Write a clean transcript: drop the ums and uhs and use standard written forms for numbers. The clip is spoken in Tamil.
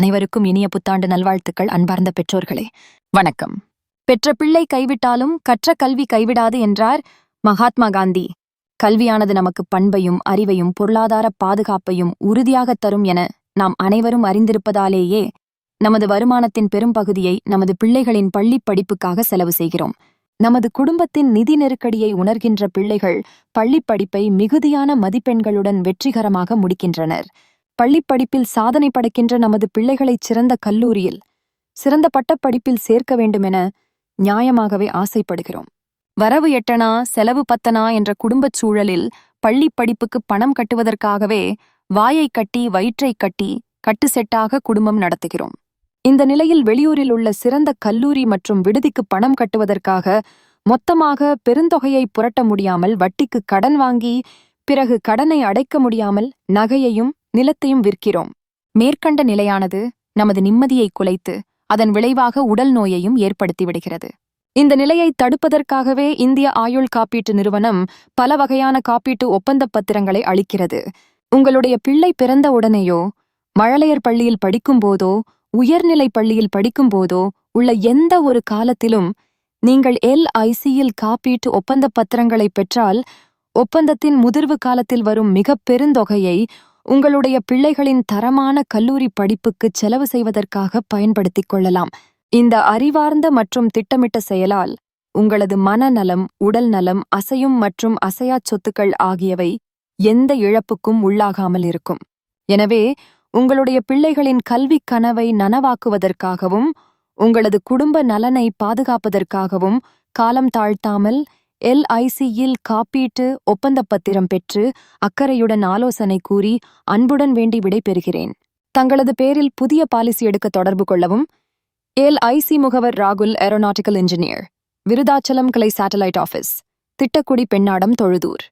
அனைவருக்கும் இனிய புத்தாண்டு நல்வாழ்த்துக்கள். அன்பார்ந்த பெற்றோர்களே, வணக்கம். பெற்ற பிள்ளை கைவிட்டாலும் கற்ற கல்வி கைவிடாது என்றார் மகாத்மா காந்தி. கல்வியானது நமக்கு பண்பையும் அறிவையும் பொருளாதார பாதுகாப்பையும் உறுதியாகத் தரும் என நாம் அனைவரும் அறிந்திருப்பதாலேயே நமது வருமானத்தின் பெரும்பகுதியை நமது பிள்ளைகளின் பள்ளிப் படிப்புக்காக செலவு செய்கிறோம். நமது குடும்பத்தின் நிதி நெருக்கடியை உணர்கின்ற பிள்ளைகள் பள்ளிப் படிப்பை மிகுதியான மதிப்பெண்களுடன் வெற்றிகரமாக முடிக்கின்றனர். பள்ளிப்படிப்பில் சாதனை படைக்கின்ற நமது பிள்ளைகளைச் சிறந்த கல்லூரியில், சிறந்த பட்டப்படிப்பில் சேர்க்க வேண்டுமென நியாயமாகவே ஆசைப்படுகிறோம். வரவு எட்டனா செலவு பத்தனா என்ற குடும்பச் சூழலில் பள்ளிப் படிப்புக்கு பணம் கட்டுவதற்காகவே வாயைக் கட்டி வயிற்றைக் கட்டி கட்டுசெட்டாக குடும்பம் நடத்துகிறோம். இந்த நிலையில் வெளியூரில் உள்ள சிறந்த கல்லூரி மற்றும் விடுதிக்கு பணம் கட்டுவதற்காக மொத்தமாக பெருந்தொகையை புரட்ட முடியாமல் வட்டிக்கு கடன் வாங்கி பிறகு கடனை அடைக்க முடியாமல் நகையையும் நிலத்தையும் விற்கிறோம். மேற்கண்ட நிலையானது நமது நிம்மதியை குலைத்து அதன் விளைவாக உடல் நோயையும் ஏற்படுத்தி விடுகிறது. இந்த நிலையை தடுப்பதற்காகவே இந்திய ஆயுள் காப்பீட்டு நிறுவனம் பல வகையான காப்பீட்டு ஒப்பந்தப் பத்திரங்களை அளிக்கிறது. உங்களுடைய பிள்ளை பிறந்த உடனேயோ, மழலையர் பள்ளியில் படிக்கும்போதோ, உயர்நிலை பள்ளியில் படிக்கும்போதோ உள்ள எந்த ஒரு காலத்திலும் நீங்கள் LICயில் காப்பீட்டு ஒப்பந்தப் பத்திரங்களை பெற்றால் ஒப்பந்தத்தின் முதிர்வு காலத்தில் வரும் மிக பெருந்தொகையை உங்களுடைய பிள்ளைகளின் தரமான கல்லூரி படிப்புக்கு செலவு செய்வதற்காக பயன்படுத்திக் கொள்ளலாம். இந்த அறிவார்ந்த மற்றும் திட்டமிட்ட செயலால் உங்களது மனநலம், உடல் நலம், அசையும் மற்றும் அசையாச் சொத்துக்கள் ஆகியவை எந்த இழப்புக்கும் உள்ளாகாமல் இருக்கும். எனவே உங்களுடைய பிள்ளைகளின் கல்விக் கனவை நனவாக்குவதற்காகவும் உங்களது குடும்ப நலனை பாதுகாப்பதற்காகவும் காலம் தாழ்த்தாமல் LICயில் காப்பீட்டு ஒப்பந்தப் பத்திரம் பெற்று அக்கறையுடன் ஆலோசனை கூறி அன்புடன் வேண்டி விடை பெறுகிறேன். தங்களது பேரில் புதிய பாலிசி எடுக்க தொடர்பு கொள்ளவும். LIC முகவர் ராகுல், ஏரோநாட்டிக்கல் இன்ஜினியர், விருதாச்சலம் கிளை சேட்டலைட் ஆஃபீஸ், திட்டக்குடி, பெண்ணாடம், தொழுதூர்.